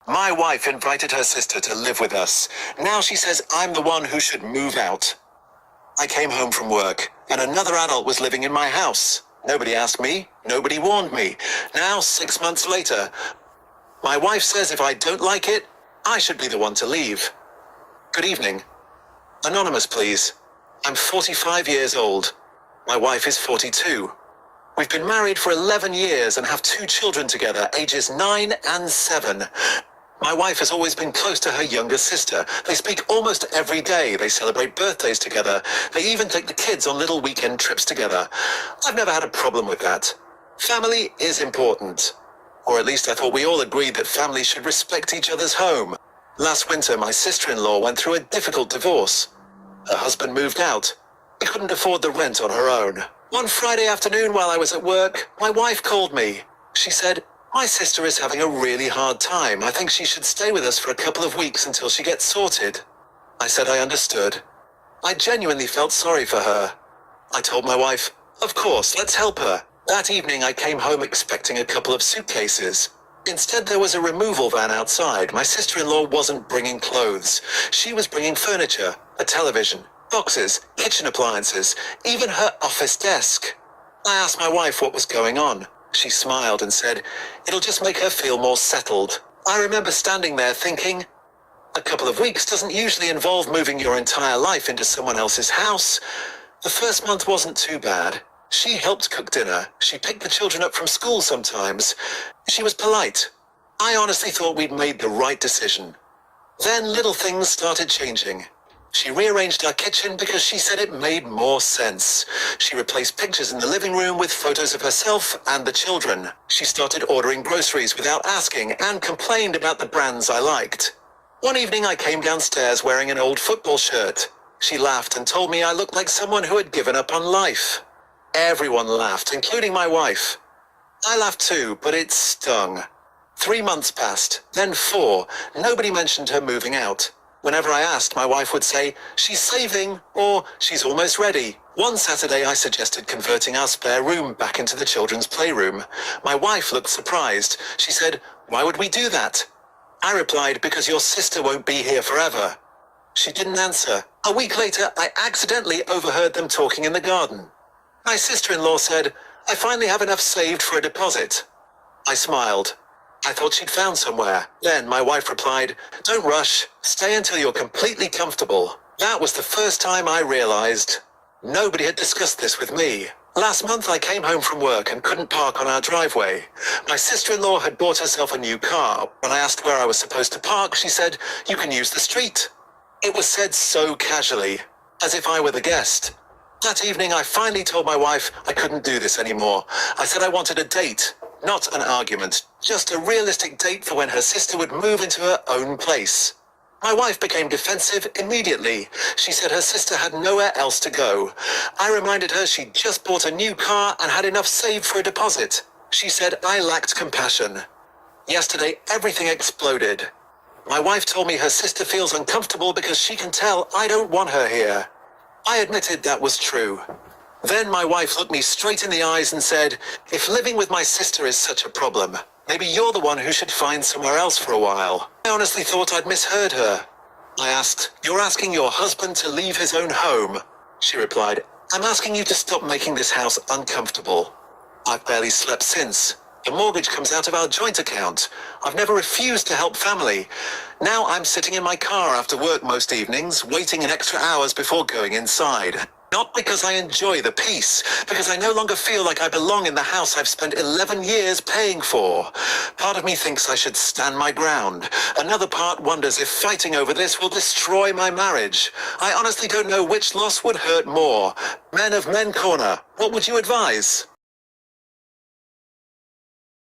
My wife invited her sister to live with us. Now she says I'm the one who should move out. I came home from work, and another adult was living in my house. Nobody asked me, nobody warned me. Now, 6 months later, my wife says if I don't like it, I should be the one to leave. Good evening. Anonymous, please. I'm 45 years old. My wife is 42. We've been married for 11 years and have 2 children together, ages 9 and 7. My wife has always been close to her younger sister. They speak almost every day. They celebrate birthdays together. They even take the kids on little weekend trips together. I've never had a problem with that. Family is important. Or at least I thought we all agreed that families should respect each other's home. Last winter, my sister-in-law went through a difficult divorce. Her husband moved out. She couldn't afford the rent on her own. One Friday afternoon while I was at work, my wife called me. She said, "My sister is having a really hard time. I think she should stay with us for a couple of weeks until she gets sorted." I said I understood. I genuinely felt sorry for her. I told my wife, "Of course, let's help her." That evening I came home expecting a couple of suitcases. Instead, there was a removal van outside. My sister-in-law wasn't bringing clothes. She was bringing furniture, a television, boxes, kitchen appliances, even her office desk. I asked my wife what was going on. She smiled and said, "It'll just make her feel more settled." I remember standing there thinking, a couple of weeks doesn't usually involve moving your entire life into someone else's house. The first month wasn't too bad. She helped cook dinner. She picked the children up from school sometimes. She was polite. I honestly thought we'd made the right decision. Then little things started changing. She rearranged our kitchen because she said it made more sense. She replaced pictures in the living room with photos of herself and the children. She started ordering groceries without asking and complained about the brands I liked. One evening I came downstairs wearing an old football shirt. She laughed and told me I looked like someone who had given up on life. Everyone laughed, including my wife. I laughed too, but it stung. 3 months passed, then 4. Nobody mentioned her moving out. Whenever I asked, my wife would say, "She's saving," or "She's almost ready." One Saturday, I suggested converting our spare room back into the children's playroom. My wife looked surprised. She said, "Why would we do that?" I replied, "Because your sister won't be here forever." She didn't answer. A week later, I accidentally overheard them talking in the garden. My sister-in-law said, "I finally have enough saved for a deposit." I smiled. I thought she'd found somewhere. Then my wife replied, "Don't rush. Stay until you're completely comfortable." That was the first time I realized nobody had discussed this with me. Last month I came home from work and couldn't park on our driveway. My sister-in-law had bought herself a new car. When I asked where I was supposed to park, she said, "You can use the street." It was said so casually, as if I were the guest. That evening, I finally told my wife I couldn't do this anymore. I said I wanted a date, not an argument, just a realistic date for when her sister would move into her own place. My wife became defensive immediately. She said her sister had nowhere else to go. I reminded her she'd just bought a new car and had enough saved for a deposit. She said I lacked compassion. Yesterday, everything exploded. My wife told me her sister feels uncomfortable because she can tell I don't want her here. I admitted that was true. Then my wife looked me straight in the eyes and said, "If living with my sister is such a problem, maybe you're the one who should find somewhere else for a while." I honestly thought I'd misheard her. I asked, "You're asking your husband to leave his own home?" She replied, "I'm asking you to stop making this house uncomfortable." I've barely slept since. The mortgage comes out of our joint account. I've never refused to help family. Now I'm sitting in my car after work most evenings, waiting an extra hours before going inside. Not because I enjoy the peace, because I no longer feel like I belong in the house I've spent 11 years paying for. Part of me thinks I should stand my ground. Another part wonders if fighting over this will destroy my marriage. I honestly don't know which loss would hurt more. Men of Men Corner, what would you advise?